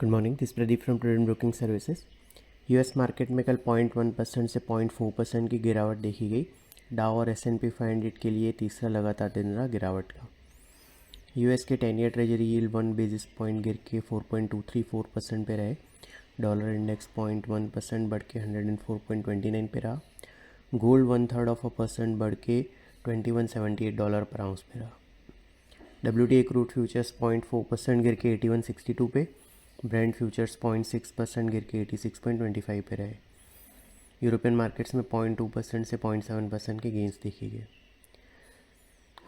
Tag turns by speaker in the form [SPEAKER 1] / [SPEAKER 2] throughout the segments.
[SPEAKER 1] Good morning, this Pradeep from prudent broking services. US market में कल 0.1% से 0.4% की गिरावट देखी गई। डाउ और S&P 500 के लिए तीसरा लगातार दिन रहा गिरावट का। यूएस के 10 year treasury yield 1 basis point गिर के 4.234% पे रहे। डॉलर इंडेक्स 0.1% बढ़ के 104.29 पे रहा। गोल्ड 0.33% बढ़ के $2178 पर आउंस पे रहा। WTI क्रूड फ्यूचर्स 0.4% गिर के 8162 पे। ब्रेंट फ्यूचर्स 0.6% गिर के 86.25 पे रहे। यूरोपियन मार्केट्स में 0.2% से 0.7% के गेंस देखी गए।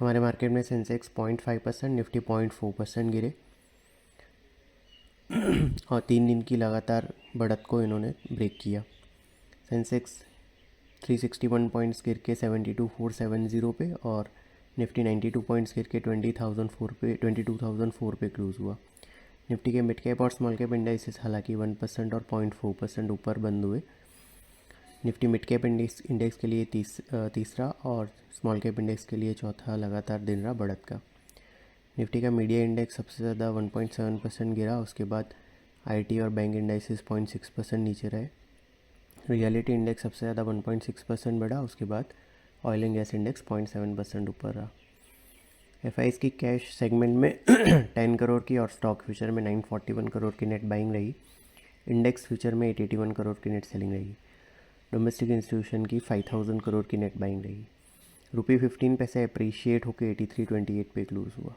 [SPEAKER 1] हमारे मार्केट में सेंसेक्स 0.5%, निफ्टी 0.4% गिरे और 3 दिन की लगातार बढ़त को इन्होंने ब्रेक किया। सेंसेक्स 361 पॉइंट्स गिर के 72,470 पे और निफ्टी 92 पॉइंट्स गिर के 22,004 पे क्लोज हुआ। निफ्टी के मिड कैप और स्मॉल कैप इंडाइसेस हालांकि 1% और 0.4% ऊपर बंद हुए। निफ्टी मिड कैप इंडेक्स के लिए तीसरा और स्मॉल कैप इंडेक्स के लिए चौथा लगातार दिन रहा बढ़त का। निफ्टी का मीडिया इंडेक्स सबसे ज़्यादा 1.7% गिरा, उसके बाद आईटी और बैंक इंडाइसेस 0.6% नीचे रहे। रियलिटी इंडेक्स सबसे ज़्यादा 1.6% बढ़ा, उसके बाद ऑयल एंड गैस इंडेक्स 0.7% ऊपर रहा। एफआईज की कैश सेगमेंट में 10 करोड़ की और स्टॉक फ्यूचर में 941 करोड़ की नेट बाइंग रही। इंडेक्स फ्यूचर में 881 करोड़ की नेट सेलिंग रही। डोमेस्टिक इंस्टीट्यूशन की 5000 करोड़ की नेट बाइंग रही। रुपये 15 पैसे अप्रिशिएट होकर 83.28 पे क्लोज हुआ।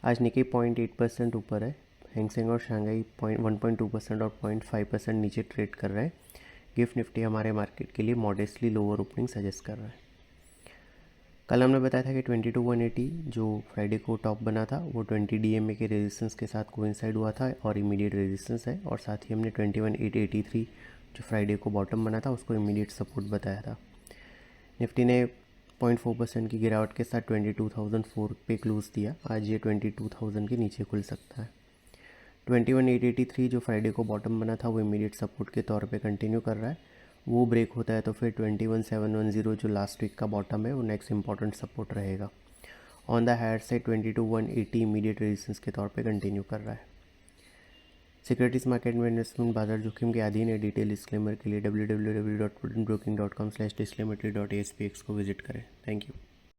[SPEAKER 1] आज निकी 0.8% ऊपर है। हैंगसेंग और शंघाई 1.2% और 0.5% नीचे ट्रेड कर रहे हैं। गिफ्ट निफ्टी हमारे मार्केट के लिए मॉडेस्टली लोअर ओपनिंग सजेस्ट कर रहा है। कल हमने बताया था कि 22,180 जो फ्राइडे को टॉप बना था वो 20 DMA के रेजिस्टेंस के साथ कोइंसाइड हुआ था और इमीडिएट रेजिस्टेंस है, और साथ ही हमने 21,883 जो फ्राइडे को बॉटम बना था उसको इमीडिएट सपोर्ट बताया था। निफ्टी ने 0.4% की गिरावट के साथ 22,004 पे क्लोज दिया। आज ये 22,000 के नीचे खुल सकता है। 21,883 जो फ्राइडे को बॉटम बना था वो इमीडिएट सपोर्ट के तौर पे कंटिन्यू कर रहा है। वो ब्रेक होता है तो फिर 21,710 जो लास्ट वीक का बॉटम है वो नेक्स्ट इंपॉर्टेंट सपोर्ट रहेगा। On the higher side 22,180 immediate resistance के तौर पे कंटिन्यू कर रहा है। सिक्योरिटीज़ मार्केट में इन्वेस्टमेंट बाजार जोखिम के अधीन है। डिटेल डिस्क्लेमर के लिए www.prudentbroking.com/disclaimer.aspx को विजिट करें। Thank you.